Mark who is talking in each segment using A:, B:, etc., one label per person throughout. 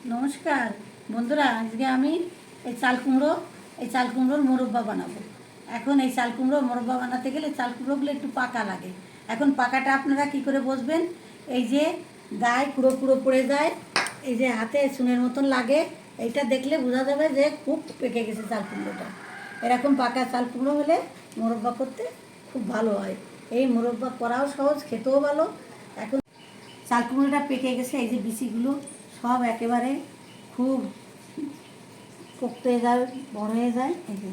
A: নমস্কার বন্ধুরা, আজকে আমি এই চাল কুমড়োর মোরব্বা বানাবো। এখন এই চাল কুমড়োর মোরব্বা বানাতে গেলে চাল কুমড়োগুলো একটু পাকা লাগে। এখন পাকাটা আপনারা কি করে বুঝবেন? এই যে গায়ে কুড়ো কুড়ো পড়ে যায়, এই যে হাতে চুনের মতন লাগে, এইটা দেখলে বোঝা যাবে যে খুব পেকে গেছে চাল কুমড়োটা। এরকম পাকা চাল কুমড়ো হলে মোরব্বা করতে খুব ভালো হয়। এই মোরব্বা করাও সহজ, খেতেও ভালো। এখন চাল কুমড়োটা পেকে গেছে, এই যে বিচিগুলো সব একেবারে খুব পোক্ত হয়ে যায়, বড় হয়ে যায়, এই যে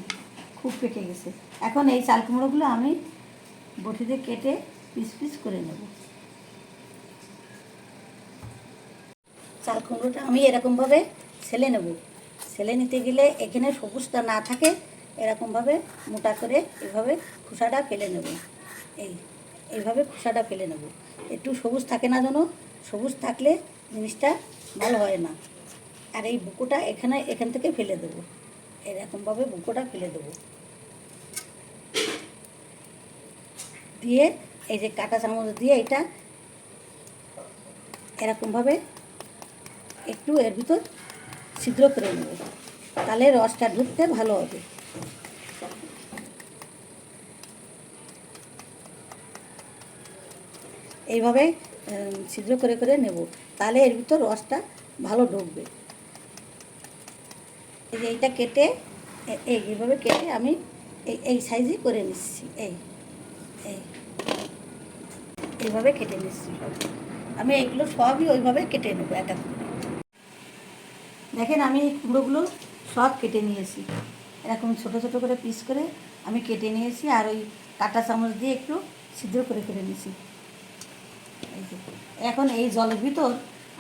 A: খুব পেকে গেছে। এখন এই চাল কুমড়োগুলো আমি বটিতে কেটে পিস পিস করে নেব। চাল কুমড়োটা আমি এরকমভাবে ছেলে নেব। ছেলে নিতে গেলে এখানে সবুজটা না থাকে, এরকমভাবে মোটা করে এভাবে খোসাটা ফেলে নেব। এইভাবে খোসাটা ফেলে নেব। একটু সবুজ থাকে না যেন, সবুজ থাকলে জিনিসটা ভালো হয় না। আর এই বুকোটা এখান থেকে ফেলে দেবো, এরকমভাবে বুকোটা ফেলে দেবো। দিয়ে এই যে কাঁটা চামচ দিয়ে এটা এরকমভাবে একটু এর ভিতর ছিদ্র করে নেব, তাহলে রসটা ঢুকতে ভালো হবে। এইভাবে ছিদ্র করে করে নেব, তাহলে এর ভিতর রসটা ভালো ঢুকবে। এই যে এইটা কেটে এইভাবে কেটে আমি এই সাইজে করে নিচ্ছি। এইভাবে কেটে নিচ্ছি। আমি এইগুলো সবই ওইভাবে কেটে নেবো এক এক করে। দেখেন আমি এই কুমড়োগুলো সব কেটে নিয়েছি, এরকম ছোট ছোট করে পিস করে আমি কেটে নিয়েছি। আর ওই কাঁটা চামচ দিয়ে একটু ছিদ্র করে করে নিয়েছি। এই যে এখন এই জলের ভিতর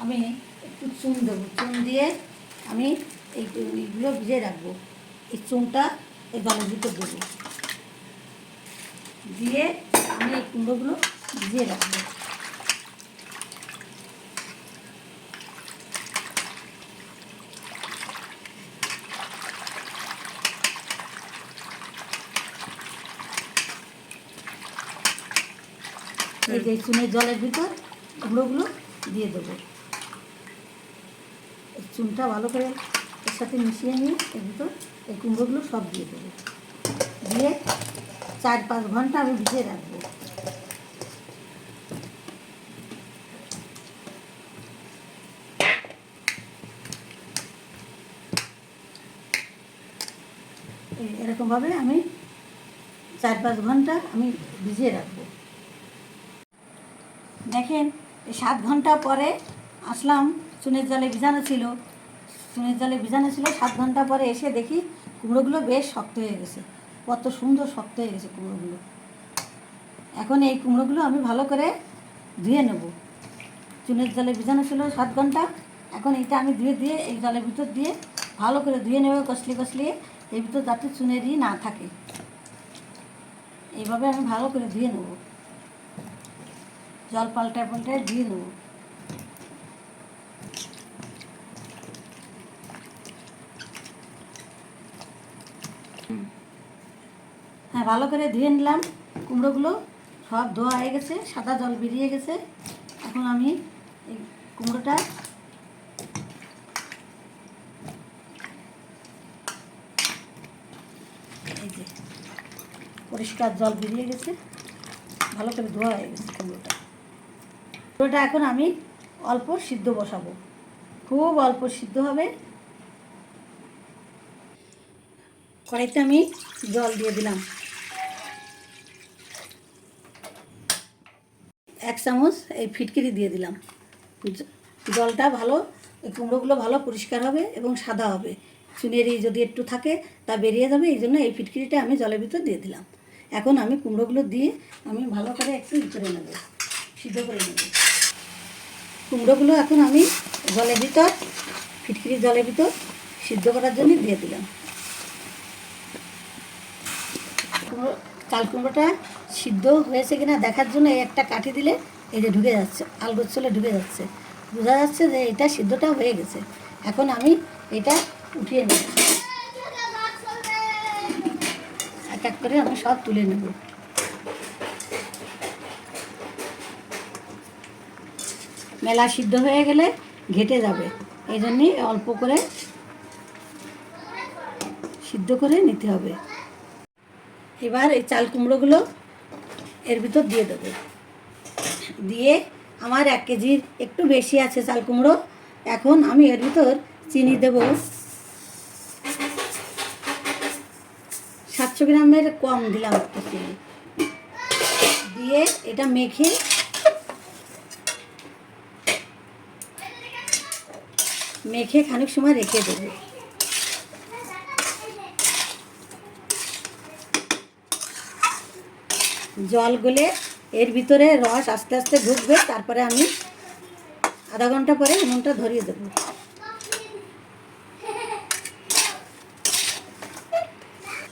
A: আমি একটু চুন দেবো। চুন দিয়ে আমি এইগুলো ভিজিয়ে রাখবো। এই চুনটা এই জলের ভিতর দেবো, দিয়ে আমি এই কুমড়োগুলো ভিজিয়ে রাখবো। এই যে চুনের জলের ভিতর কুমড়োগুলো দিয়ে দেবো। এই চুনটা ভালো করে এর সাথে মিশিয়ে নিয়ে এর ভিতর এই কুমড়োগুলো সব দিয়ে দেবো। দিয়ে 4-5 ঘন্টা আমি ভিজিয়ে রাখবো। এরকমভাবে আমি 4-5 ঘন্টা আমি ভিজিয়ে রাখবো। দেখেন 7 ঘন্টা পরে আসলাম, চুনের জলে ভিজানো ছিল। 7 ঘন্টা পরে এসে দেখি কুমড়োগুলো বেশ শক্ত হয়ে গেছে। কত সুন্দর শক্ত হয়ে গেছে কুমড়োগুলো। এখন এই কুমড়োগুলো আমি ভালো করে ধুয়ে নেব। চুনের জলে ভিজানো ছিল 7 ঘন্টা, এখন এটা আমি ধুয়ে এই জলের ভিতর দিয়ে ভালো করে ধুয়ে নেব, কষলিয়ে এর ভিতর যাতে চুনেরই না থাকে। এইভাবে আমি ভালো করে ধুয়ে নেব, জল পাল্টায় ধুয়ে নেব। হ্যাঁ, ভালো করে ধুয়ে নিলাম। কুমড়োগুলো সব ধোয়া হয়ে গেছে, সাদা জল বেরিয়ে গেছে। এখন আমি এই কুমড়োটা এই যে পরিষ্কার জল বেরিয়ে গেছে, ভালো করে ধোয়া হয়ে গেছে কুমড়োটা এখন আমি অল্প সিদ্ধ বসাবো, খুব অল্প সিদ্ধ হবে। কড়াইতে আমি জল দিয়ে দিলাম, 1 চামচ এই ফিটকিরি দিয়ে দিলাম। জলটা ভালো, এই কুমড়োগুলো ভালো পরিষ্কার হবে এবং সাদা হবে। চুনেরি যদি একটু থাকে তা বেরিয়ে যাবে, এই জন্য এই ফিটকিরিটা আমি জলের ভিতর দিয়ে দিলাম। এখন আমি কুমড়োগুলো দিয়ে আমি ভালো করে একটু করে নেব, সিদ্ধ করে নেব। কুমড়োগুলো এখন আমি জলের ভিতর, ফিটকিরির জলের ভিতর সিদ্ধ করার জন্য দিয়ে দিলাম। চাল কুমড়োটা সিদ্ধ হয়েছে কিনা দেখার জন্য এই একটা কাঠি দিলে এই যে ঢুকে যাচ্ছে, আলগোচ্ছলে ঢুকে যাচ্ছে, বোঝা যাচ্ছে যে এটা সিদ্ধটা হয়ে গেছে। এখন আমি এটা উঠিয়ে নেব, এক এক করে আমি সব তুলে নেব। মেলা সিদ্ধ হয়ে গেলে ঘেটে যাবে, এই জন্যই অল্প করে সিদ্ধ করে নিতে হবে। এবার এই চাল কুমড়োগুলো এর ভিতর দিয়ে দেবো, দিয়ে আমার 1 কেজির একটু বেশি আছে চাল কুমড়ো। এখন আমি এর ভিতর চিনি দেব 700 গ্রামের কম দিলাম একটু চিনি দিয়ে এটা মেখে খানিক সময় রেখে দেব। জল গলে এর ভিতরে রস আস্তে আস্তে ঢুকবে, তারপরে আমি আধা ঘন্টা পরে উনুনটা ধরিয়ে দেব।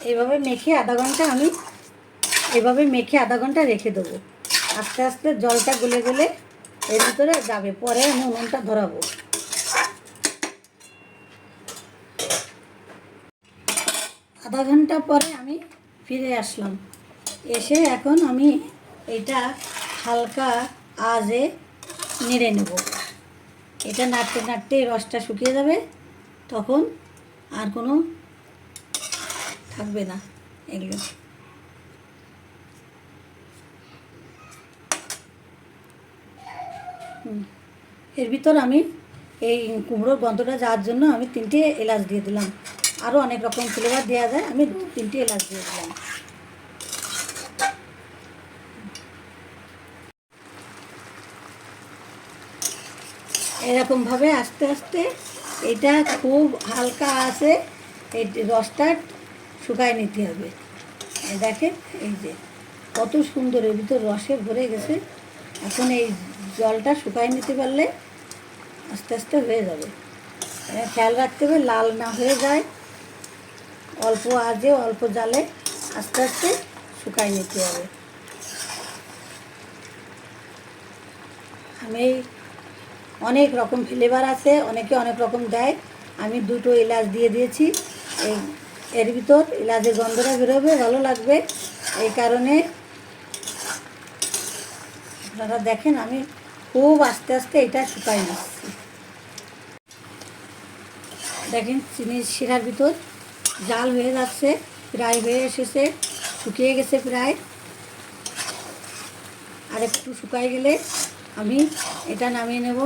A: এইভাবে মেখে আধা ঘন্টা রেখে দেবো। আস্তে আস্তে জলটা গলে গলে এর ভিতরে যাবে, পরে আমি উনুনটা ধরাবো। আধা ঘন্টা পরে আমি ফিরে আসলাম। এসে এখন আমি এটা হালকা আঁচে নেড়ে নেব। এটা নাড়তে নাড়তে রসটা শুকিয়ে যাবে, তখন আর কোনো থাকবে না এগুলো। এর ভিতর আমি এই কুমড়োর গন্ধটা যাওয়ার জন্য আমি 3টে এলাচ দিয়ে দিলাম। আরও অনেক রকম ফ্লেভার দেওয়া যায়, আমি 3টে এলাচ দিয়ে দিলাম। এরকমভাবে আস্তে আস্তে এটা খুব হালকা আছে এই রসটা শুকায় নিতে হবে। দেখেন এই যে কত সুন্দর এর ভিতর রসে ভরে গেছে। এখন এই জলটা শুকায় নিতে পারলে আস্তে আস্তে হয়ে যাবে। খেয়াল রাখতে হবে লাল না হয়ে যায়, অল্প আঁচে অল্প জালে আস্তে আস্তে শুকায় নিতে হবে। আমি অনেক রকম ফ্লেভার আছে, অনেকে অনেক রকম দেয়, আমি 2টো এলাচ দিয়ে দিয়েছি। এর ভিতর এলাচের গন্ধটা বেরোবে, ভালো লাগবে। এই কারণে আপনারা দেখেন আমি খুব আস্তে আস্তে এটা শুকাই নিচ্ছি। দেখেন চিনির শিরার ভিতর জাল হয়ে যাচ্ছে, প্রায় হয়ে এসেছে, শুকিয়ে গেছে প্রায়। আর একটু শুকাই গেলে আমি এটা নামিয়ে নেব।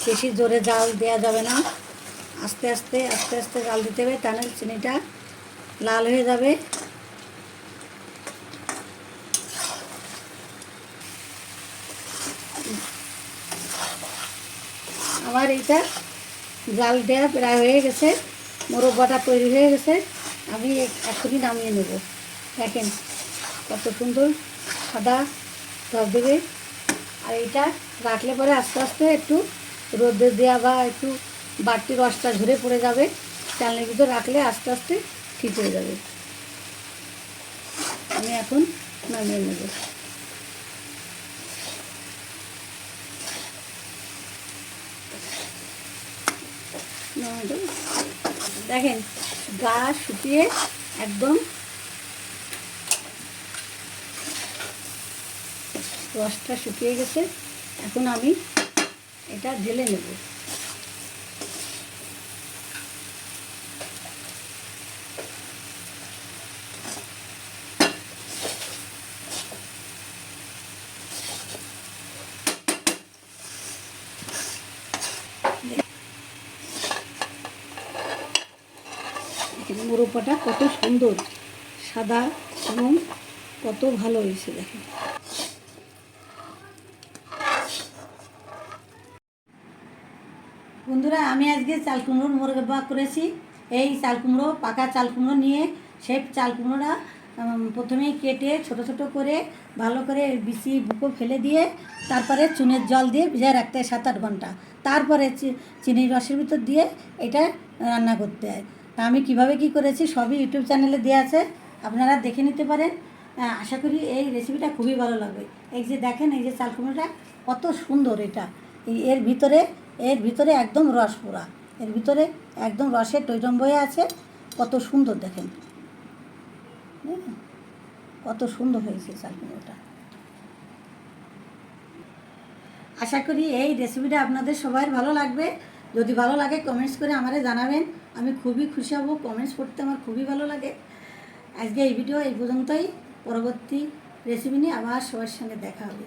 A: বেশি জোরে জাল দেওয়া যাবে না, আস্তে আস্তে আস্তে আস্তে জাল দিতে হবে, তাহলে চিনিটা লাল হয়ে যাবে। আমার এটা জাল দেওয়া প্রায় হয়ে গেছে, মোরব্বাটা তৈরি হয়ে গেছে। আমি এখনই নামিয়ে নেব। দেখেন কত সুন্দর সাদা ধপ দেবে। আর এটা রাখলে পরে আস্তে আস্তে একটু রোদে দেওয়া বা একটু বাড়তি রসটা ঝরে পড়ে যাবে, চালনির ভিতর রাখলে আস্তে আস্তে ঠিক হয়ে যাবে। আমি এখন নামিয়ে নেব। দেখেন গা শুকিয়ে একদম রসটা শুকিয়ে গেছে। এখন আমি এটা ঢেলে নেব। মোরব্বাটা কত সুন্দর সাদা এবং কত ভালো হয়েছে দেখেন। বন্ধুরা আমি আজকে চাল কুমড়োর মোরব্বা করেছি। এই চাল কুমড়ো, পাকা চাল কুমড়ো নিয়ে সেই চাল কুমড়োটা প্রথমেই কেটে ছোট ছোট করে ভালো করে বিচি বুকো ফেলে দিয়ে তারপরে চুনের জল দিয়ে ভিজায় রাখতে হয় 7-8 ঘন্টা। তারপরে চিনির রসের ভিতর দিয়ে এটা রান্না করতে হয়। তা আমি কীভাবে কী করেছি সবই ইউটিউব চ্যানেলে দেওয়া আছে, আপনারা দেখে নিতে পারেন। আশা করি এই রেসিপিটা খুবই ভালো লাগবে। এই যে দেখেন এই যে চাল কুমড়োটা কত সুন্দর, এটা এর ভিতরে একদম রস পোড়া, এর ভিতরে একদম রসের টইটম বয়ে আছে, কত সুন্দর দেখেন, কত সুন্দর হয়েছে চাল কুমড়োটা। আশা করি এই রেসিপিটা আপনাদের সবার ভালো লাগবে। যদি ভালো লাগে কমেন্টস করে আমারে জানাবেন, আমি খুবই খুশি হব। কমেন্টস করতে আমার খুবই ভালো লাগে। আজকে এই ভিডিও এই পর্যন্তই। পরবর্তী রেসিপি নিয়ে আবার সবার সঙ্গে দেখা হবে।